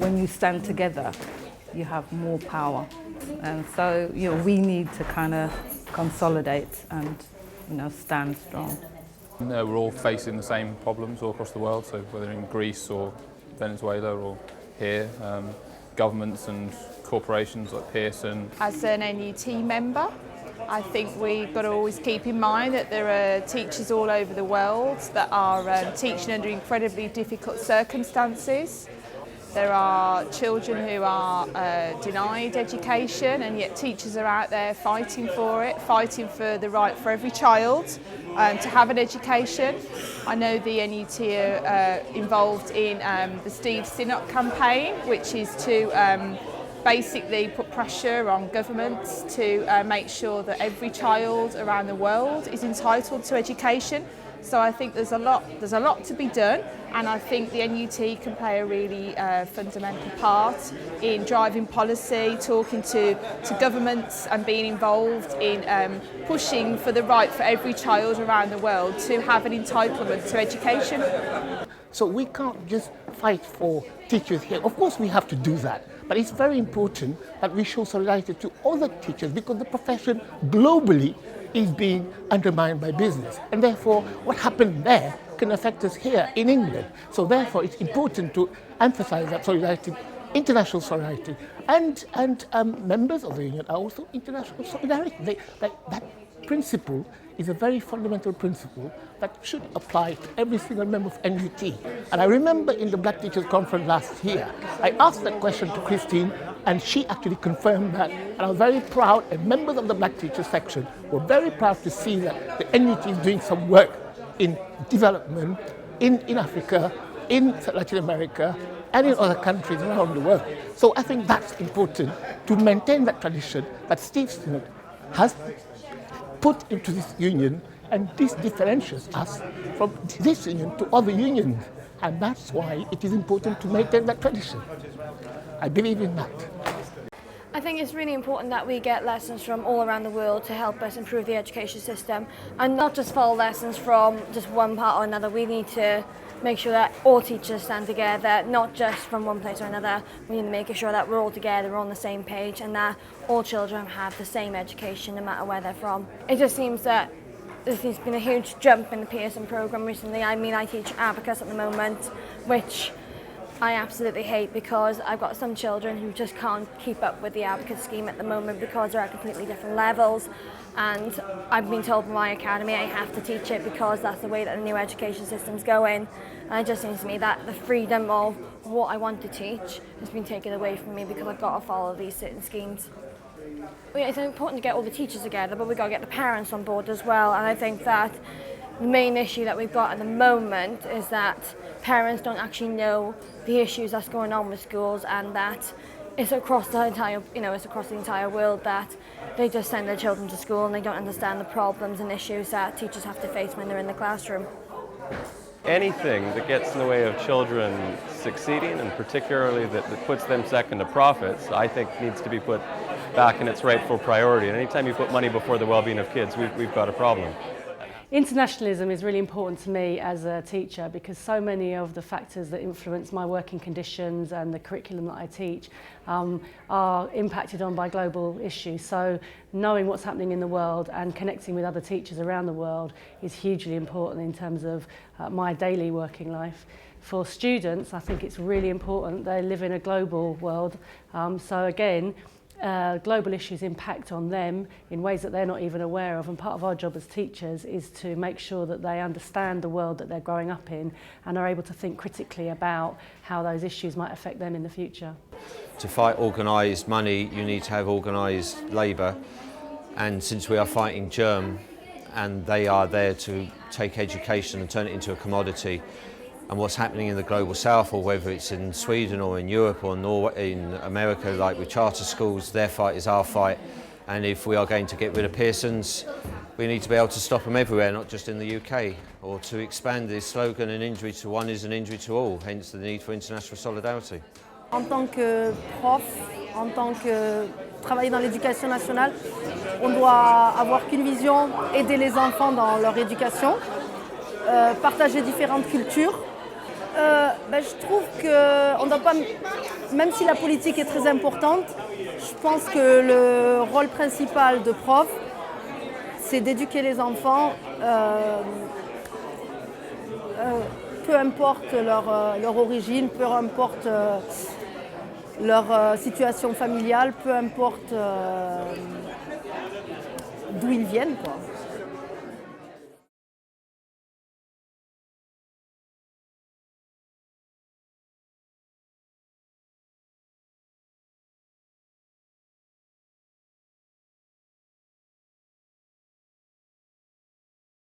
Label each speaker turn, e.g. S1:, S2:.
S1: when you stand together, you have more power. And so, we need to kind of consolidate and, stand strong.
S2: We're all facing the same problems all across the world, so whether in Greece or Venezuela or here, governments and corporations like Pearson.
S3: As an NUT member, I think we've got to always keep in mind that there are teachers all over the world that are teaching under incredibly difficult circumstances. There are children who are denied education, and yet teachers are out there fighting for it, fighting for the right for every child to have an education. I know the NUT are involved in the Steve Sinnott campaign, which is to basically put pressure on governments to make sure that every child around the world is entitled to education. So I think there's a lot to be done, and I think the NUT can play a really fundamental part in driving policy, talking to governments and being involved in pushing for the right for every child around the world to have an entitlement to education.
S4: So we can't just fight for teachers here. Of course we have to do that, but it's very important that we show solidarity to other teachers, because the profession globally is being undermined by business, and therefore what happened there can affect us here in England. So therefore it's important to emphasize that solidarity, international solidarity, and members of the union are also international solidarity. That principle is a very fundamental principle that should apply to every single member of NUT. And I remember in the Black Teachers Conference last year, I asked that question to Christine, and she actually confirmed that. And I was very proud, and members of the Black Teachers section were very proud to see that the NUT is doing some work in development in Africa, in Latin America, and in other countries around the world. So I think that's important to maintain that tradition that Steve Sinnott has put into this union, and this differentiates us from this union to other unions. And that's why it is important to maintain that tradition. I believe in that.
S5: I think it's really important that we get lessons from all around the world to help us improve the education system, and not just follow lessons from just one part or another. We need to make sure that all teachers stand together, not just from one place or another. We need to make sure that we're all together, we're on the same page, and that all children have the same education no matter where they're from. It just seems that there's been a huge jump in the Pearson programme recently. I mean, I teach abacus at the moment, which I absolutely hate, because I've got some children who just can't keep up with the abacus scheme at the moment because they're at completely different levels. And I've been told by my academy I have to teach it because that's the way that the new education system's going. And it just seems to me that the freedom of what I want to teach has been taken away from me because I've got to follow these certain schemes. It's important to get all the teachers together, but we've got to get the parents on board as well. And I think that the main issue that we've got at the moment is that parents don't actually know the issues that's going on with schools, and that it's across the entire world, that they just send their children to school and they don't understand the problems and issues that teachers have to face when they're in the classroom.
S6: Anything that gets in the way of children succeeding, and particularly that puts them second to profits, I think needs to be put back in its rightful priority. And anytime you put money before the well-being of kids, we've got a problem.
S7: Internationalism is really important to me as a teacher, because so many of the factors that influence my working conditions and the curriculum that I teach are impacted on by global issues. So knowing what's happening in the world and connecting with other teachers around the world is hugely important in terms of my daily working life. For students, I think it's really important. They live in a global world. So again, global issues impact on them in ways that they're not even aware of, and part of our job as teachers is to make sure that they understand the world that they're growing up in and are able to think critically about how those issues might affect them in the future.
S8: To fight organised money, you need to have organised labour, and since we are fighting germ and they are there to take education and turn it into a commodity, and what's happening in the global south, or whether it's in Sweden or in Europe or in America, like with charter schools, their fight is our fight. And if we are going to get rid of Pearsons, we need to be able to stop them everywhere, not just in the UK, or to expand the slogan, an injury to one is an injury to all, hence the need for international solidarity.
S9: En tant que prof, en tant que travailler dans l'éducation nationale, on doit avoir qu'une vision, aider les enfants dans leur éducation, partager différentes cultures, Je trouve qu'on ne doit pas, même si la politique est très importante, je pense que le rôle principal de prof, c'est d'éduquer les enfants, peu importe leur origine, peu importe leur situation familiale, peu importe d'où ils viennent, quoi.